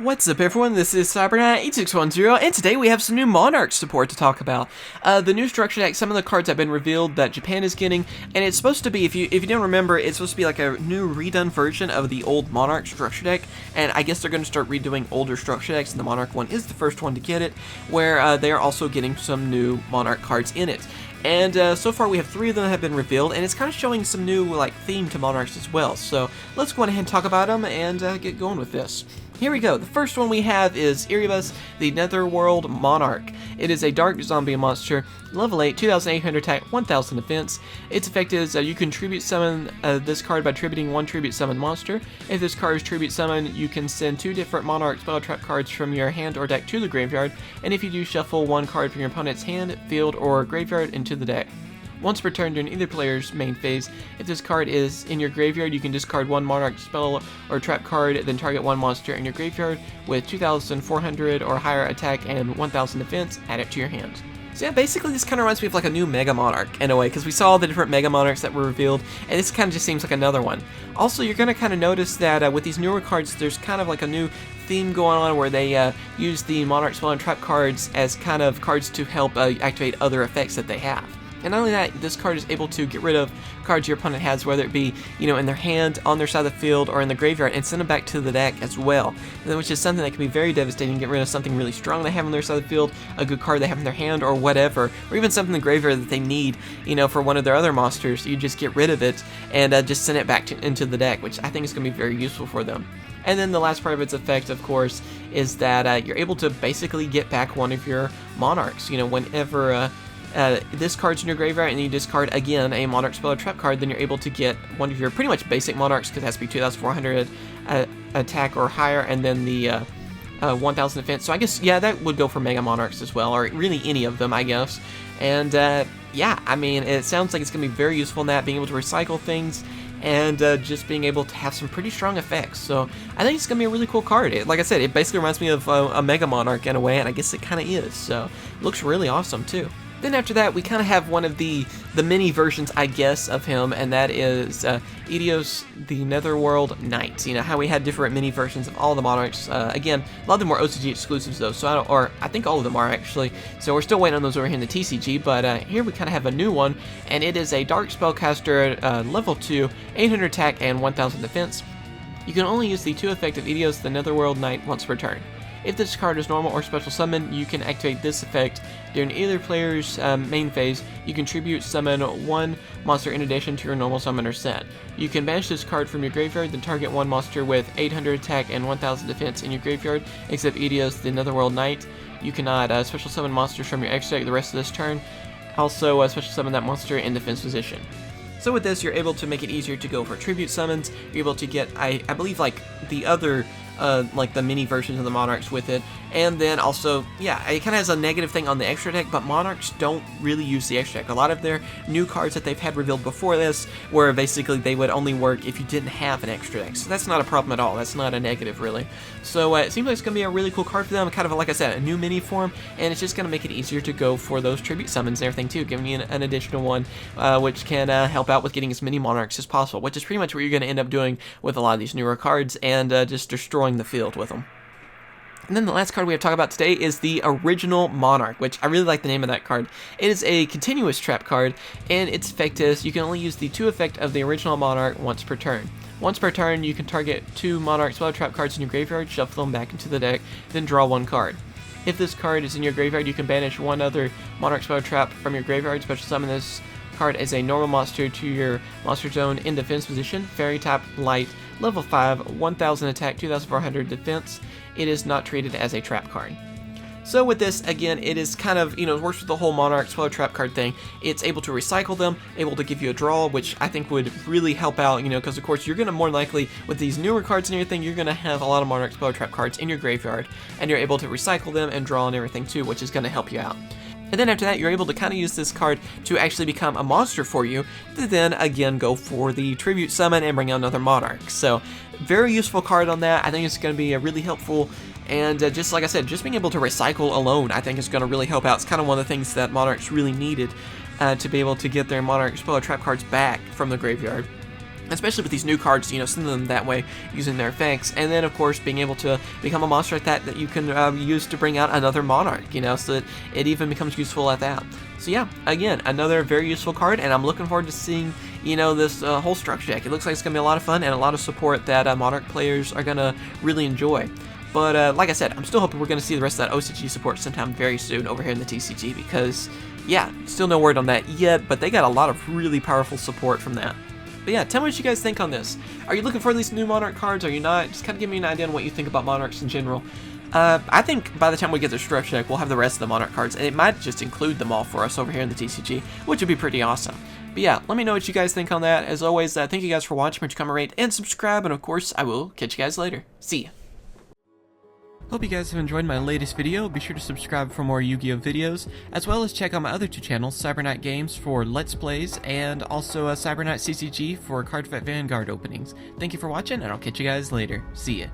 What's up everyone, this is CyberKnight 8610, and today we have some new Monarch support to talk about. The new structure deck, some of the cards have been revealed that Japan is getting, and it's supposed to be, if you don't remember, it's supposed to be like a new redone version of the old Monarch structure deck, and I guess they're going to start redoing older structure decks, and the Monarch one is the first one to get it, where they are also getting some new Monarch cards in it. And so far we have 3 of them that have been revealed, and it's kind of showing some new theme to Monarchs as well. So let's go ahead and talk about them and get going with this. Here we go. The first one we have is Erebus the Netherworld Monarch. It is a dark zombie monster, level 8, 2,800 attack, 1,000 defense. Its effect is you can tribute summon this card by tributing 1 tribute summon monster. If this card is tribute summon, you can send 2 different Monarch spell trap cards from your hand or deck to the graveyard, and if you do, shuffle 1 card from your opponent's hand, field, or graveyard into the deck. Once per turn during either player's main phase, if this card is in your graveyard, you can discard 1 Monarch spell or trap card, then target 1 monster in your graveyard with 2,400 or higher attack and 1,000 defense, add it to your hand. So yeah, basically this kind of reminds me of like a new Mega Monarch in a way, because we saw the different Mega Monarchs that were revealed, and this kind of just seems like another one. Also, you're going to kind of notice that with these newer cards, there's kind of like a new theme going on where they use the Monarch spell and trap cards as kind of cards to help activate other effects that they have. And not only that, this card is able to get rid of cards your opponent has, whether it be, in their hand, on their side of the field, or in the graveyard, and send them back to the deck as well. Which is something that can be very devastating, get rid of something really strong they have on their side of the field, a good card they have in their hand, or whatever, or even something in the graveyard that they need, for one of their other monsters. You just get rid of it, and just send it back into the deck, which I think is going to be very useful for them. And then the last part of its effect, of course, is that you're able to basically get back one of your Monarchs, whenever this card's in your graveyard and you discard again a Monarch spell or trap card, then you're able to get one of your pretty much basic Monarchs, because it has to be 2,400 attack or higher, and then the 1,000 defense. So I guess, yeah, that would go for Mega Monarchs as well, or really any of them, I guess. And yeah, I mean, it sounds like it's going to be very useful in that, being able to recycle things, and just being able to have some pretty strong effects. So I think it's going to be a really cool card. Like I said, it basically reminds me of a Mega Monarch in a way, and I guess it kind of is. So it looks really awesome too. Then after that, we kind of have one of the mini versions, I guess, of him, and that is Yugioh the Netherworld Knight. How we had different mini versions of all the Monarchs. Again, a lot of them were OCG exclusives though, so I think all of them are actually. So we're still waiting on those over here in the TCG, but here we kind of have a new one, and it is a Dark Spellcaster, level 2, 800 attack and 1,000 defense. You can only use the 2 effect of Yugioh the Netherworld Knight once per turn. If this card is normal or special summon, you can activate this effect during either player's main phase. You can tribute summon 1 monster in addition to your normal summoner set. You can banish this card from your graveyard, then target 1 monster with 800 attack and 1,000 defense in your graveyard, except Yugioh the Netherworld Knight. You cannot special summon monsters from your extra deck the rest of this turn. Also, special summon that monster in defense position. So with this, you're able to make it easier to go for tribute summons. You're able to get, I believe, like the other, like the mini versions of the Monarchs with it. And then also, yeah, it kind of has a negative thing on the extra deck, but Monarchs don't really use the extra deck. A lot of their new cards that they've had revealed before this, where basically they would only work if you didn't have an extra deck. So that's not a problem at all. That's not a negative, really. So it seems like it's going to be a really cool card for them. Kind of, like I said, a new mini form, and it's just going to make it easier to go for those tribute summons and everything too, giving you an additional one, which can help out with getting as many Monarchs as possible, which is pretty much what you're going to end up doing with a lot of these newer cards, and just destroying the field with them. And then the last card we have to talk about today is the original Monarch, which I really like the name of that card. It is a continuous trap card, and its effect is you can only use the 2 effect of the original Monarch once per turn. Once per turn, you can target 2 Monarch spell trap cards in your graveyard, shuffle them back into the deck, then draw 1 card. If this card is in your graveyard, you can banish 1 other Monarch spell trap from your graveyard, special summon this card as a normal monster to your monster zone in defense position, fairy type, light, level 5, 1,000 attack, 2,400 defense. It is not treated as a trap card. So with this, again, it is kind of, it works with the whole Monarch spell trap card thing. It's able to recycle them, able to give you a draw, which I think would really help out, because of course you're going to more likely, with these newer cards and everything, you're going to have a lot of Monarch spell trap cards in your graveyard, and you're able to recycle them and draw and everything too, which is going to help you out. And then after that, you're able to kind of use this card to actually become a monster for you, to then again go for the tribute summon and bring out another Monarch. So very useful card on that. I think it's going to be a really helpful, and just like I said, just being able to recycle alone I think is going to really help out. It's kind of one of the things that Monarchs really needed to be able to get their Monarch spell or trap cards back from the graveyard. especially with these new cards, send them that way using their effects, and then of course being able to become a monster like that you can use to bring out another Monarch, so that it even becomes useful at that. So yeah, again, another very useful card, and I'm looking forward to seeing, this whole structure deck. It looks like it's going to be a lot of fun and a lot of support that Monarch players are going to really enjoy. But like I said, I'm still hoping we're going to see the rest of that OCG support sometime very soon over here in the TCG, because, yeah, still no word on that yet, but they got a lot of really powerful support from that. But yeah, tell me what you guys think on this. Are you looking for these new Monarch cards? Are you not? Just kind of give me an idea on what you think about Monarchs in general. I think by the time we get the structure deck, we'll have the rest of the Monarch cards, and it might just include them all for us over here in the TCG, which would be pretty awesome. But yeah, let me know what you guys think on that. As always, thank you guys for watching. Make sure to comment, rate, and subscribe, and of course, I will catch you guys later. See ya. Hope you guys have enjoyed my latest video. Be sure to subscribe for more Yu-Gi-Oh videos, as well as check out my other two channels, CyberKnight Games for Let's Plays, and also CyberKnight CCG for Cardfight Vanguard openings. Thank you for watching, and I'll catch you guys later. See ya.